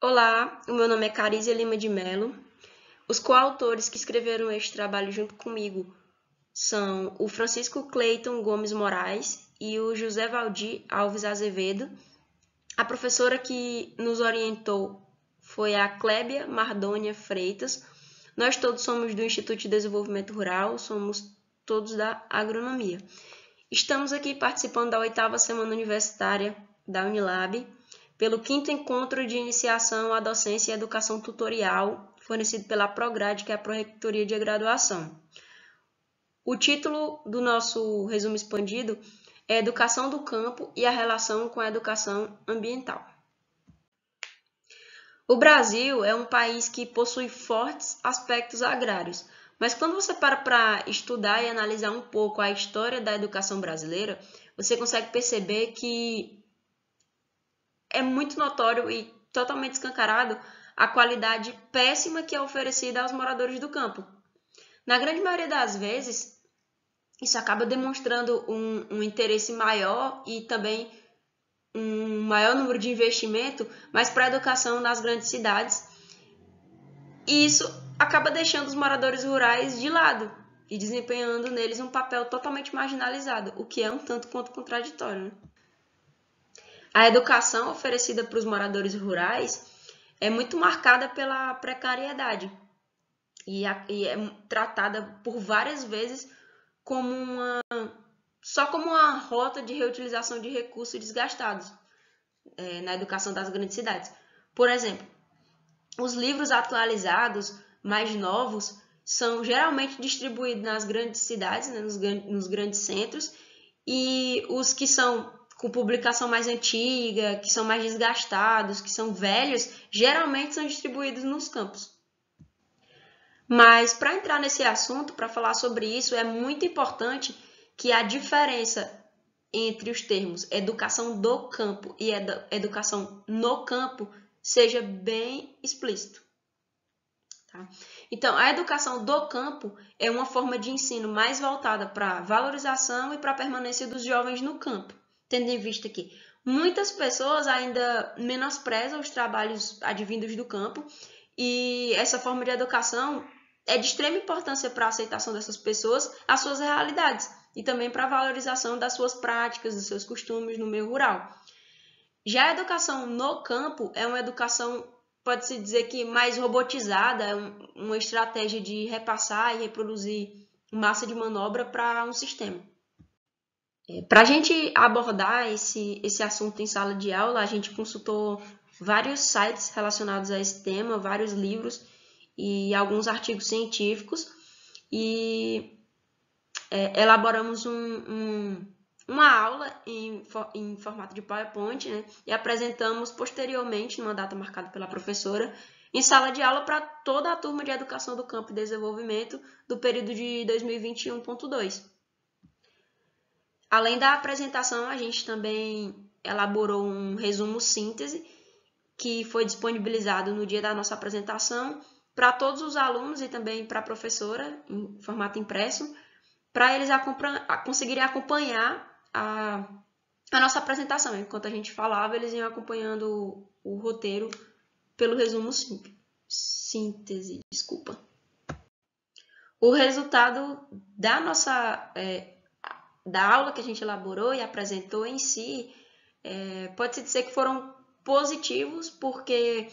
Olá, o meu nome é Carísia Lima de Mello. Os coautores que escreveram este trabalho junto comigo são o Francisco Cleiton Gomes Moraes e o José Valdir Alves Azevedo. A professora que nos orientou foi a Clébia Mardônia Freitas. Nós todos somos do Instituto de Desenvolvimento Rural, somos todos da agronomia. Estamos aqui participando da 8ª Semana Universitária da Unilab, pelo 5º Encontro de Iniciação à Docência e Educação Tutorial, fornecido pela Prograde, que é a Pró-Reitoria de Graduação. O título do nosso resumo expandido é Educação do Campo e a Relação com a Educação Ambiental. O Brasil é um país que possui fortes aspectos agrários, mas quando você para estudar e analisar um pouco a história da educação brasileira, você consegue perceber que é muito notório e totalmente escancarado a qualidade péssima que é oferecida aos moradores do campo. Na grande maioria das vezes, isso acaba demonstrando um interesse maior e também um maior número de investimento, mas para a educação nas grandes cidades. E isso acaba deixando os moradores rurais de lado e desempenhando neles um papel totalmente marginalizado, o que é um tanto quanto contraditório, né? A educação oferecida para os moradores rurais é muito marcada pela precariedade e é tratada por várias vezes só como uma rota de reutilização de recursos desgastados na educação das grandes cidades. Por exemplo, os livros atualizados, mais novos, são geralmente distribuídos nas grandes cidades, né, nos grandes centros, e os que são com publicação mais antiga, que são mais desgastados, que são velhos, geralmente são distribuídos nos campos. Mas para entrar nesse assunto, para falar sobre isso, é muito importante que a diferença entre os termos educação do campo e educação no campo seja bem explícito. Tá? Então, a educação do campo é uma forma de ensino mais voltada para a valorização e para a permanência dos jovens no campo, tendo em vista que muitas pessoas ainda menosprezam os trabalhos advindos do campo e essa forma de educação é de extrema importância para a aceitação dessas pessoas às suas realidades e também para a valorização das suas práticas, dos seus costumes no meio rural. Já a educação no campo é uma educação, pode-se dizer que mais robotizada, é uma estratégia de repassar e reproduzir massa de manobra para um sistema. Para a gente abordar esse assunto em sala de aula, a gente consultou vários sites relacionados a esse tema, vários livros e alguns artigos científicos e elaboramos uma aula em formato de PowerPoint, né, e apresentamos posteriormente, numa data marcada pela professora, em sala de aula para toda a turma de Educação do Campo e Desenvolvimento do período de 2021.2. Além da apresentação, a gente também elaborou um resumo síntese que foi disponibilizado no dia da nossa apresentação para todos os alunos e também para a professora, em formato impresso, para eles conseguirem acompanhar a nossa apresentação. Enquanto a gente falava, eles iam acompanhando o roteiro pelo resumo síntese. O resultado da nossa da aula que a gente elaborou e apresentou em si, pode-se dizer que foram positivos, porque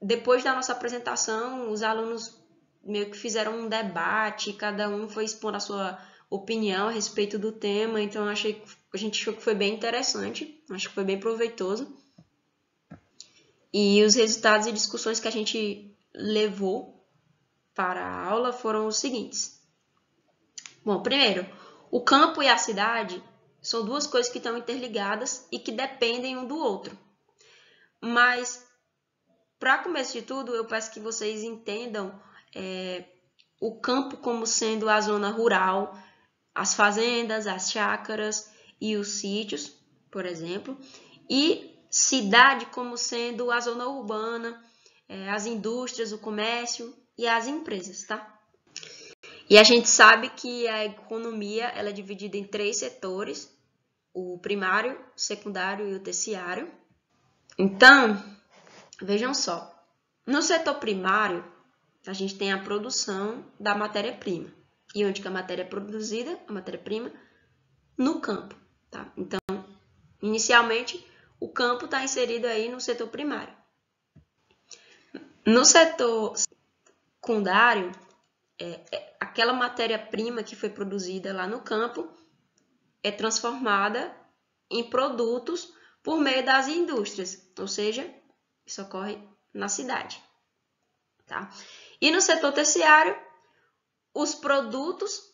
depois da nossa apresentação, os alunos meio que fizeram um debate, cada um foi expondo a sua opinião a respeito do tema, então a gente achou que foi bem interessante, acho que foi bem proveitoso. E os resultados e discussões que a gente levou para a aula foram os seguintes. Bom, primeiro, o campo e a cidade são duas coisas que estão interligadas e que dependem um do outro. Mas, para começo de tudo, eu peço que vocês entendam o campo como sendo a zona rural, as fazendas, as chácaras e os sítios, por exemplo, e cidade como sendo a zona urbana, as indústrias, o comércio e as empresas, tá? E a gente sabe que a economia ela é dividida em 3 setores, o primário, o secundário e o terciário. Então, Vejam só, no setor primário, a gente tem a produção da matéria-prima. E onde que a matéria é produzida, a matéria-prima? No campo. Tá? Então, inicialmente, o campo está inserido aí no setor primário. No setor secundário, aquela matéria-prima que foi produzida lá no campo é transformada em produtos por meio das indústrias, ou seja, isso ocorre na cidade. Tá? E no setor terciário, os produtos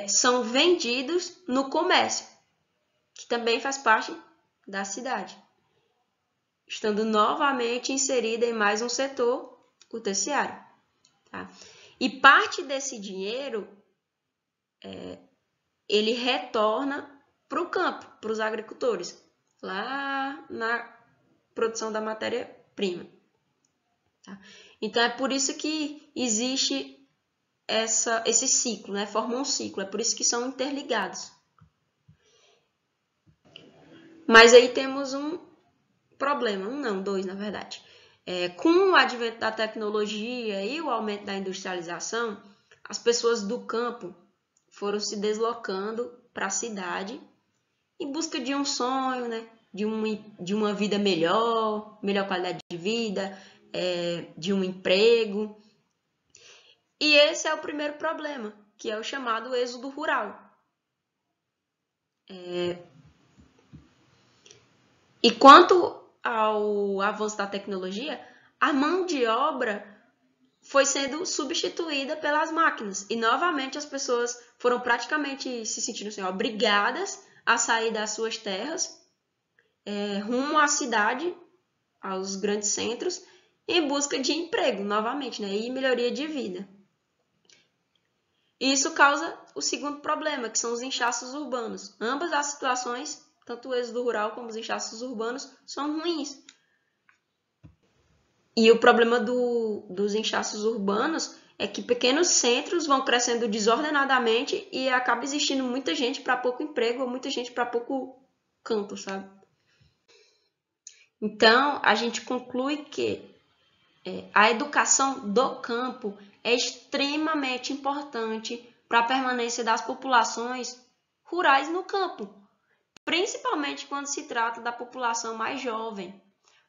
são vendidos no comércio, que também faz parte da cidade, estando novamente inserida em mais um setor, o terciário. Tá? E parte desse dinheiro, ele retorna para o campo, para os agricultores, lá na produção da matéria-prima. Tá? Então, é por isso que existe esse ciclo, né? Forma um ciclo, é por isso que são interligados. Mas aí temos um problema, dois, na verdade. Com o advento da tecnologia e o aumento da industrialização, as pessoas do campo foram se deslocando para a cidade em busca de um sonho, né? De uma vida melhor qualidade de vida, de um emprego. E esse é o primeiro problema, que é o chamado êxodo rural. E quanto ao avanço da tecnologia, a mão de obra foi sendo substituída pelas máquinas. E novamente as pessoas foram praticamente se sentindo assim, obrigadas a sair das suas terras, rumo à cidade, aos grandes centros, em busca de emprego, novamente, né? E melhoria de vida. E isso causa o segundo problema, que são os inchaços urbanos. Ambas as situações, tanto o êxodo rural como os inchaços urbanos, são ruins. E o problema dos inchaços urbanos é que pequenos centros vão crescendo desordenadamente e acaba existindo muita gente para pouco emprego ou muita gente para pouco campo, sabe? Então, a gente conclui que a educação do campo é extremamente importante para a permanência das populações rurais no campo, principalmente quando se trata da população mais jovem,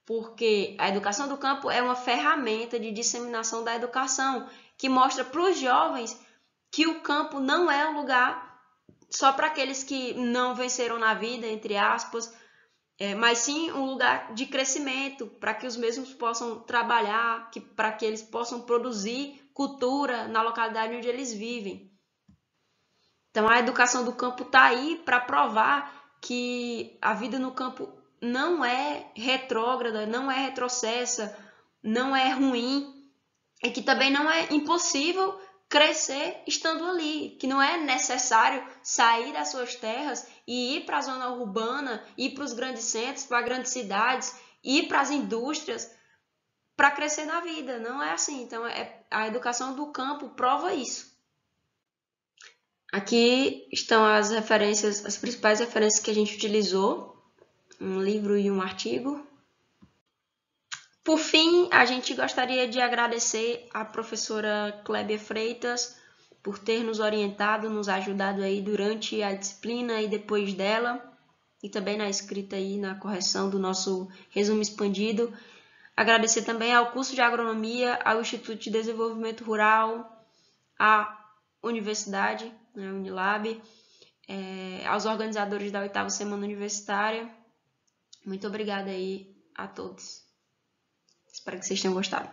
porque a educação do campo é uma ferramenta de disseminação da educação que mostra para os jovens que o campo não é um lugar só para aqueles que não venceram na vida, entre aspas, mas sim um lugar de crescimento, para que os mesmos possam trabalhar, para que eles possam produzir cultura na localidade onde eles vivem. Então, a educação do campo está aí para provar que a vida no campo não é retrógrada, não é retrocessa, não é ruim, e que também não é impossível crescer estando ali, que não é necessário sair das suas terras e ir para a zona urbana, ir para os grandes centros, para grandes cidades, ir para as indústrias para crescer na vida. Não é assim. Então, a educação do campo prova isso. Aqui estão as referências, as principais referências que a gente utilizou, um livro e um artigo. Por fim, a gente gostaria de agradecer à professora Clébia Freitas por ter nos orientado, nos ajudado aí durante a disciplina e depois dela, e também na escrita e na correção do nosso resumo expandido. Agradecer também ao curso de agronomia, ao Instituto de Desenvolvimento Rural, à universidade, né, Unilab, aos organizadores da 8ª Semana Universitária. Muito obrigada aí a todos. Espero que vocês tenham gostado.